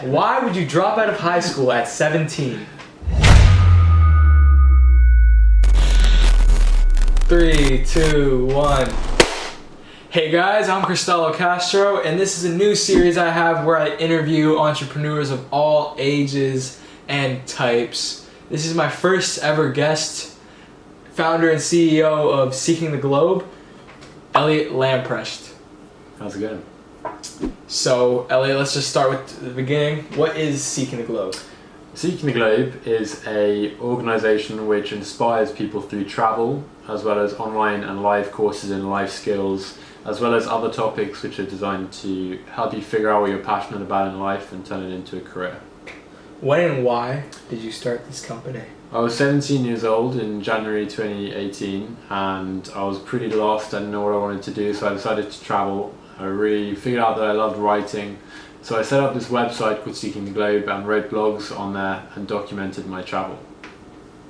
Why would you drop out of high school at 17? 3, 2, 1. Hey guys, I'm Castro, and this is a new series I have where I interview entrepreneurs of all ages and types. This is my first ever guest, founder and CEO of Seeking the Globe, Elliot Lamprecht. How's it going? So, Elliot, let's just start with the beginning. What is Seeking the Globe? Seeking the Globe is an organisation which inspires people through travel, as well as online and live courses in life skills, as well as other topics which are designed to help you figure out what you're passionate about in life and turn it into a career. When and why did you start this company? I was 17 years old in January 2018, and I was pretty lost. I didn't know what I wanted to do, so I decided to travel. I really figured out that I loved writing, so I set up this website called Seeking the Globe and wrote blogs on there and documented my travel.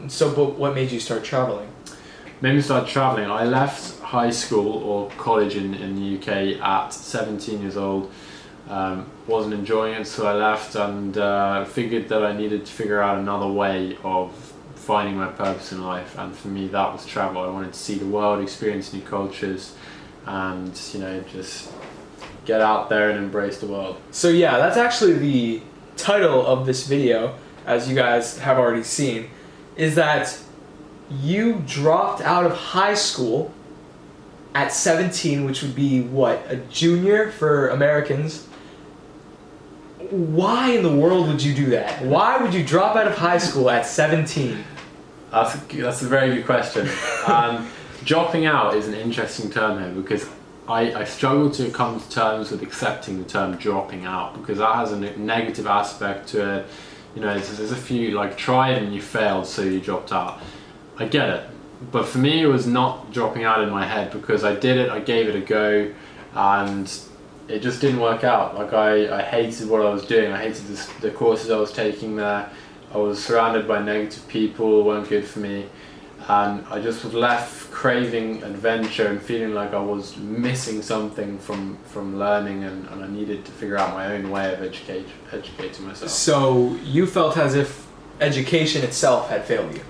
So, but what made you start traveling? Made me start traveling. I left high school or college in the UK at 17 years old. Wasn't enjoying it, so I left and figured that I needed to figure out another way of finding my purpose in life, and for me that was travel. I wanted to see the world, experience new cultures, and just get out there and embrace the world. So yeah, that's actually the title of this video, as you guys have already seen, is that you dropped out of high school at 17, which would be what, a junior for Americans. Why in the world would you do that? Why would you drop out of high school at 17? That's a very good question. Dropping out is an interesting term here, because I struggle to come to terms with accepting the term dropping out, because that has a negative aspect to it. There's a few, like, tried and you failed, so you dropped out. I get it, but for me it was not dropping out in my head, because I did it, I gave it a go, and it just didn't work out. Like, I hated what I was doing. I hated the courses I was taking there. I was surrounded by negative people who weren't good for me, and I just was left craving adventure and feeling like I was missing something from learning, and I needed to figure out my own way of educating myself. So you felt as if education itself had failed you?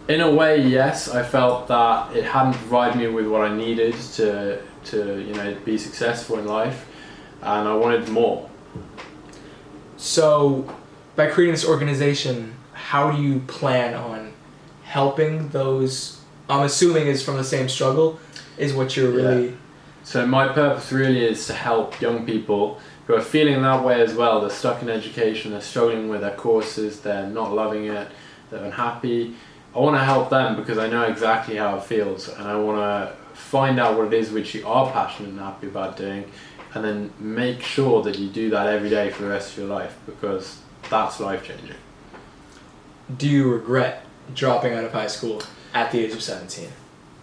In a way, yes. I felt that it hadn't provided me with what I needed to be successful in life, and I wanted more. So by creating this organization, how do you plan on helping those, I'm assuming is from the same struggle, is what you're really... Yeah. So my purpose really is to help young people who are feeling that way as well. They're stuck in education, they're struggling with their courses, they're not loving it, they're unhappy. I want to help them because I know exactly how it feels, and I want to find out what it is which you are passionate and happy about doing, and then make sure that you do that every day for the rest of your life, because that's life-changing. Do you regret dropping out of high school at the age of 17?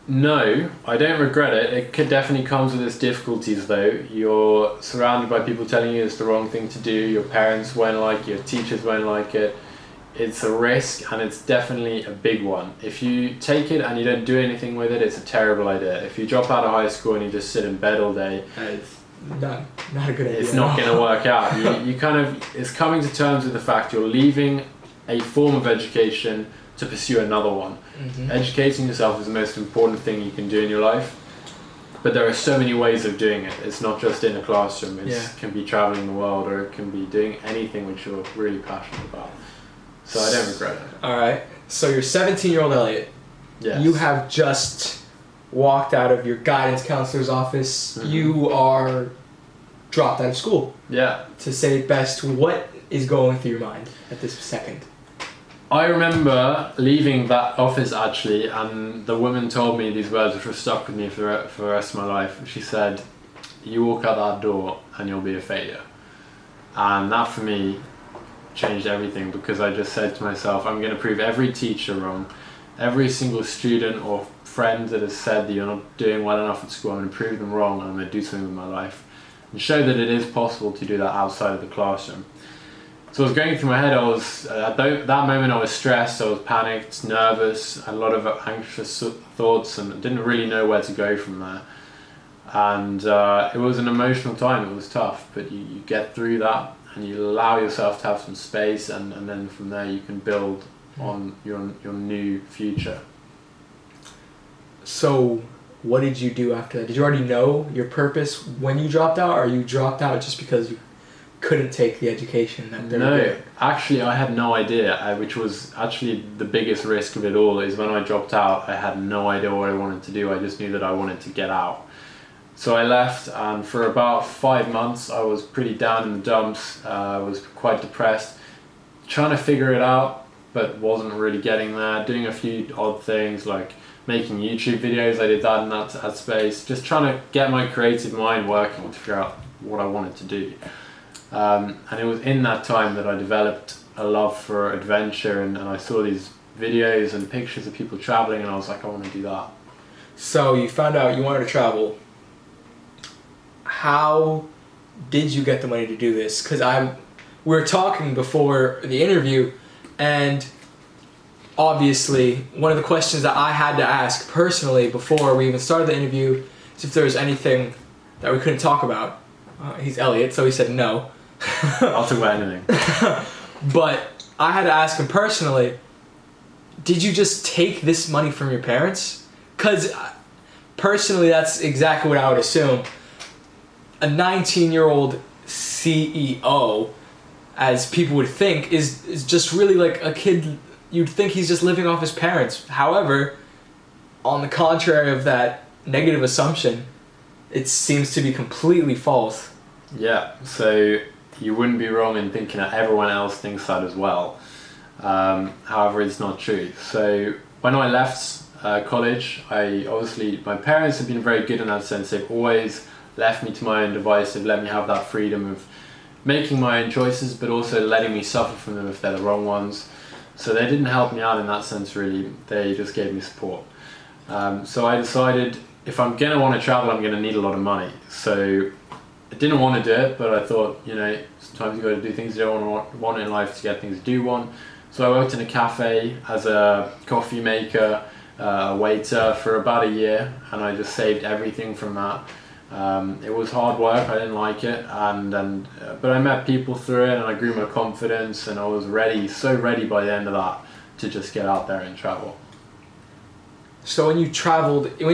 No, I don't regret it. It definitely comes with its difficulties though. You're surrounded by people telling you it's the wrong thing to do, your parents won't like it, your teachers won't like it. It's a risk, and it's definitely a big one. If you take it and you don't do anything with it, it's a terrible idea. If you drop out of high school and you just sit in bed all day, it's not a good idea. It's not going to work out. It's coming to terms with the fact you're leaving a form of education to pursue another one. Mm-hmm. Educating yourself is the most important thing you can do in your life, but there are so many ways of doing it. It's not just in a classroom. It can be traveling the world, or it can be doing anything which you're really passionate about. So I don't regret it. Alright, so you're 17-year-old Elliot. Yes. You have just walked out of your guidance counselor's office. Mm-hmm. You are dropped out of school. Yeah. To say it best, what is going through your mind at this second? I remember leaving that office actually, and the woman told me these words which were stuck with me for the rest of my life. She said, "You walk out that door and you'll be a failure." And that for me changed everything, because I just said to myself, I'm going to prove every teacher wrong, every single student or friend that has said that you're not doing well enough at school. I'm going to prove them wrong, and I'm going to do something with my life and show that it is possible to do that outside of the classroom. So I was going through my head, at that moment I was stressed, I was panicked, nervous, had a lot of anxious thoughts, and didn't really know where to go from there. And it was an emotional time. It was tough, but you get through that, and you allow yourself to have some space, and then from there you can build on your new future. So what did you do after that? Did you already know your purpose when you dropped out, or you dropped out just because you couldn't take the education that they were doing? Actually I had no idea, which was actually the biggest risk of it all. Is when I dropped out, I had no idea what I wanted to do. I just knew that I wanted to get out. So I left, and for about 5 months I was pretty down in the dumps. I was quite depressed, trying to figure it out, but wasn't really getting there. Doing a few odd things like making YouTube videos. I did that in that space, just trying to get my creative mind working to figure out what I wanted to do. And it was in that time that I developed a love for adventure, and I saw these videos and pictures of people traveling, and I was like, I want to do that. So you found out you wanted to travel. How did you get the money to do this? Because we were talking before the interview, and obviously one of the questions that I had to ask personally before we even started the interview is if there was anything that we couldn't talk about. He's Elliot, so he said no. I'll talk about anything. But I had to ask him personally, did you just take this money from your parents? Because personally, that's exactly what I would assume. A 19-year-old CEO, as people would think, is just really like a kid. You'd think he's just living off his parents. However, on the contrary of that negative assumption, it seems to be completely false. Yeah, so you wouldn't be wrong in thinking that everyone else thinks that as well. However, it's not true. So when I left college, my parents have been very good in that sense. They've always left me to my own device. They've let me have that freedom of making my own choices, but also letting me suffer from them if they're the wrong ones. So they didn't help me out in that sense, really. They just gave me support. So I decided, if I'm going to want to travel, I'm going to need a lot of money. So I didn't want to do it, but I thought, sometimes you got to do things you don't want in life to get things you do want. So I worked in a cafe as a coffee maker, a waiter for about a year, and I just saved everything from that. It was hard work, I didn't like it, but I met people through it, and I grew my confidence, and I was so ready by the end of that to just get out there and travel. So when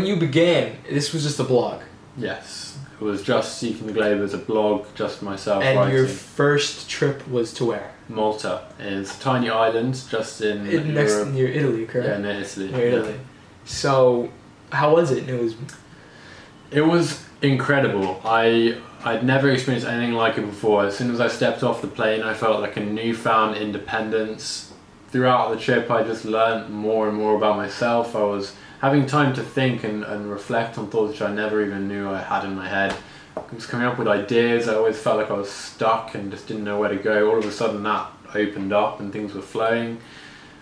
you began, this was just a blog? Yes, it was just Seeking the Globe as a blog, just myself and writing. Your first trip was to where? Malta. It's a tiny island just in Europe. Near Italy, correct? Yeah, near Italy. Near Italy. So, how was it? It was incredible. I'd never experienced anything like it before. As soon as I stepped off the plane, I felt like a newfound independence. Throughout the trip, I just learned more and more about myself. I was having time to think and reflect on thoughts which I never even knew I had in my head. I was coming up with ideas. I always felt like I was stuck and just didn't know where to go. All of a sudden that opened up and things were flowing.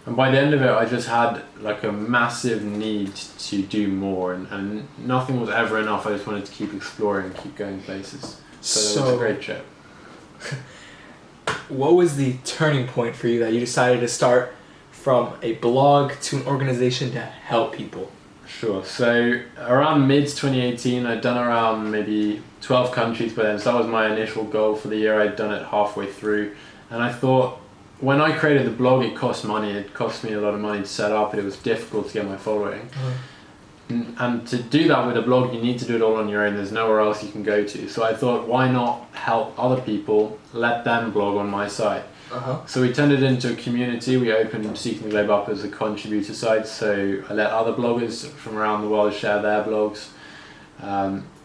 And by the end of it, I just had like a massive need to do more, and nothing was ever enough. I just wanted to keep exploring, keep going places. So it was a great trip. What was the turning point for you that you decided to start from a blog to an organization to help people? Sure. So around mid-2018, I'd done around maybe 12 countries by then. So that was my initial goal for the year. I'd done it halfway through. And I thought, when I created the blog, it cost money. It cost me a lot of money to set up. It was difficult to get my following. And to do that with a blog, you need to do it all on your own. There's nowhere else you can go to. So I thought, why not help other people, let them blog on my site? So we turned it into a community. We opened Seeking the Globe up as a contributor site. So I let other bloggers from around the world share their blogs.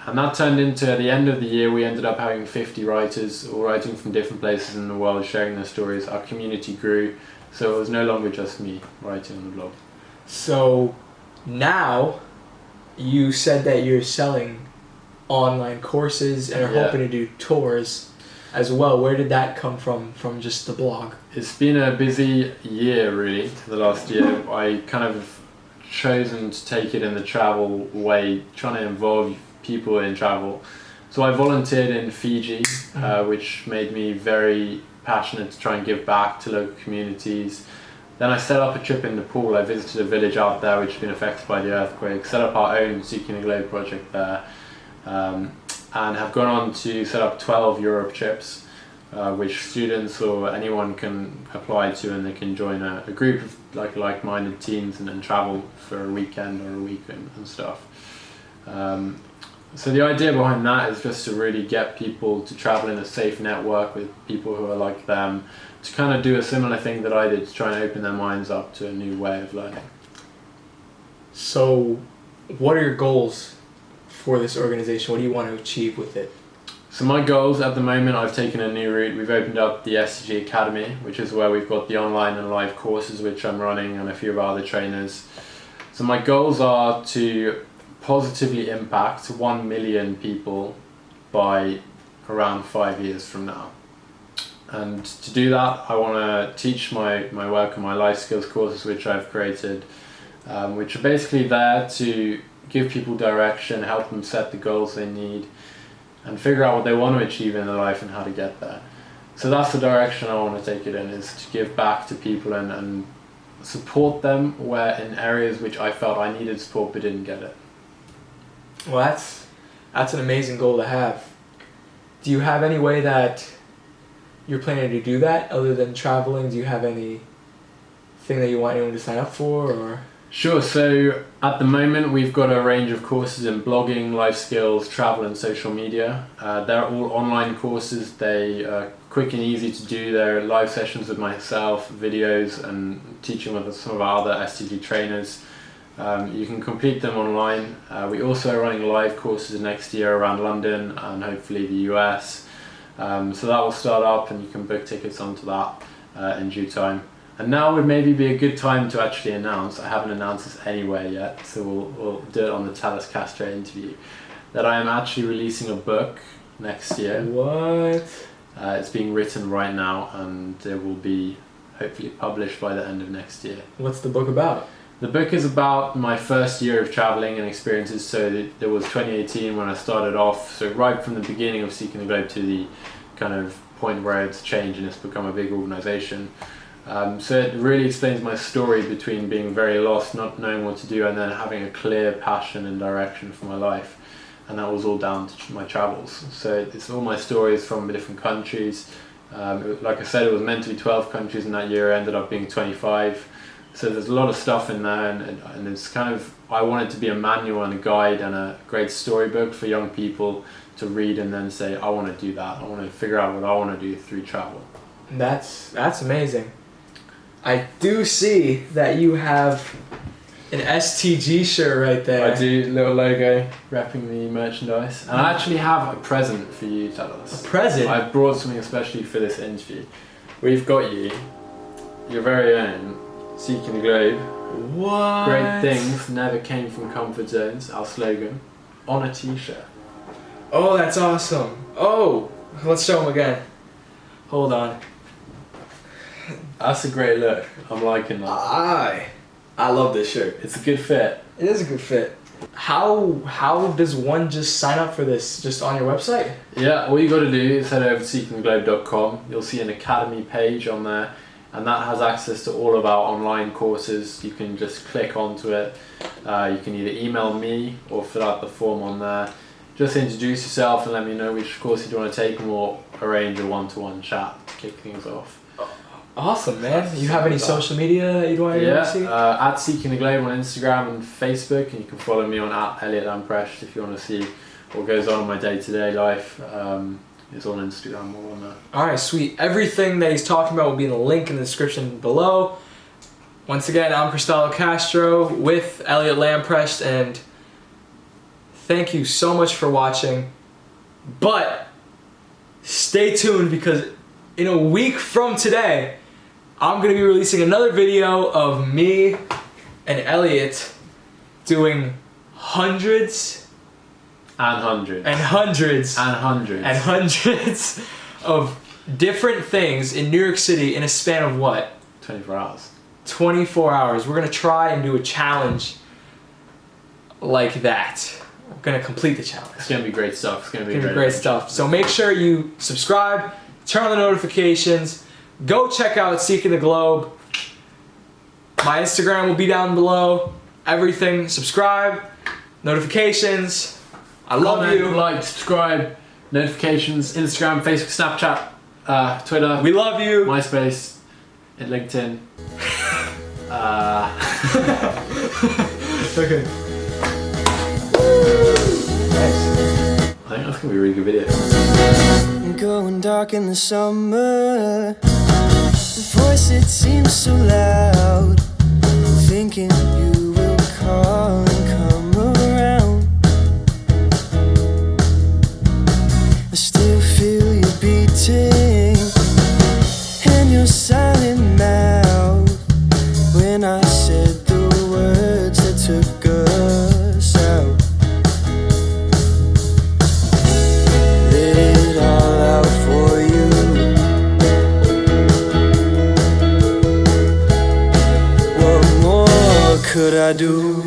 And that turned into, at the end of the year, we ended up having 50 writers, all writing from different places in the world, sharing their stories. Our community grew. So it was no longer just me writing on the blog. So now, you said that you're selling online courses and are hoping to do tours as well. Where did that come from just the blog? It's been a busy year, really, the last year. I kind of chosen to take it in the travel way, trying to involve people in travel. So I volunteered in Fiji, which made me very passionate to try and give back to local communities. Then I set up a trip in Nepal. I visited a village out there which had been affected by the earthquake, set up our own Seeking the Globe project there, and have gone on to set up 12 Europe trips. which students or anyone can apply to, and they can join a group of like-minded teens and then travel for a weekend or a week and stuff. So the idea behind that is just to really get people to travel in a safe network with people who are like them, to kind of do a similar thing that I did, to try and open their minds up to a new way of learning. So, what are your goals for this organization? What do you want to achieve with it? So my goals at the moment, I've taken a new route. We've opened up the SCG Academy, which is where we've got the online and live courses which I'm running, and a few of our other trainers. So my goals are to positively impact 1 million people by around 5 years from now. And to do that, I want to teach my work and my life skills courses which I've created, which are basically there to give people direction, help them set the goals they need, and figure out what they want to achieve in their life and how to get there. So that's the direction I want to take it in, is to give back to people and support them where in areas which I felt I needed support but didn't get it. Well, that's an amazing goal to have. Do you have any way that you're planning to do that other than traveling? Do you have anything that you want anyone to sign up for, or? Sure, so at the moment we've got a range of courses in blogging, life skills, travel and social media. They're all online courses. They are quick and easy to do. They're live sessions with myself, videos, and teaching with some of our other STG trainers. You can complete them online. We also are running live courses next year around London and hopefully the US. So that will start up and you can book tickets onto that in due time. And now would maybe be a good time to actually announce, I haven't announced this anywhere yet, so we'll do it on the Talos Castro interview, that I am actually releasing a book next year. What? It's being written right now and it will be hopefully published by the end of next year. What's the book about? The book is about my first year of traveling and experiences. So there was 2018 when I started off, so right from the beginning of Seeking the Globe to the kind of point where it's changed and it's become a big organization. So it really explains my story between being very lost, not knowing what to do, and then having a clear passion and direction for my life. And that was all down to my travels. So it's all my stories from different countries. Like I said, it was meant to be 12 countries in that year, it ended up being 25. So there's a lot of stuff in there, and it's kind of, I want it to be a manual and a guide and a great storybook for young people to read and then say, I want to do that. I want to figure out what I want to do through travel. That's amazing. I do see that you have an STG shirt right there. I do, little logo, wrapping the merchandise. And I actually have a present for you, Talos. A present? I've brought something especially for this interview. We've got you, your very own, Seeking the Globe. What? Great things never came from comfort zones, our slogan, on a t-shirt. Oh, that's awesome. Oh, let's show them again. Hold on. That's a great look. I'm liking that. I love this shirt. It's a good fit. It is a good fit. How does one just sign up for this? Just on your website? Yeah, all you got to do is head over to seekingtheglobe.com. You'll see an academy page on there, and that has access to all of our online courses. You can just click onto it. You can either email me or fill out the form on there. Just introduce yourself and let me know which course you want to take, and we'll arrange a one-to-one chat to kick things off. Awesome, man. You have any social media that you'd want to see? At Seeking the Globe on Instagram and Facebook, and you can follow me on at Elliot Lamprecht if you want to see what goes on in my day-to-day life. It's on Instagram or on there. Alright, sweet. Everything that he's talking about will be in the link in the description below. Once again, I'm Castro with Elliot Lamprecht, and thank you so much for watching. But stay tuned, because in a week from today, I'm going to be releasing another video of me and Elliot doing hundreds of different things in New York City in a span of what? 24 hours. 24 hours. We're going to try and do a challenge like that. We're going to complete the challenge. It's going to be great stuff. It's going to be great stuff. So make sure you subscribe, turn on the notifications, go check out Seeking the Globe. My Instagram will be down below. Everything, subscribe, notifications. I love you. Like, subscribe, notifications, Instagram, Facebook, Snapchat. Twitter, We love you. MySpace, and LinkedIn. Okay. Nice. I think that's gonna be a really good video. Going dark in the summer. The voice, it seems so loud. Thinking you will call and come around. I still feel you beating and your silent mouth when I said the words that took us out. Let it all out for you. What more could I do?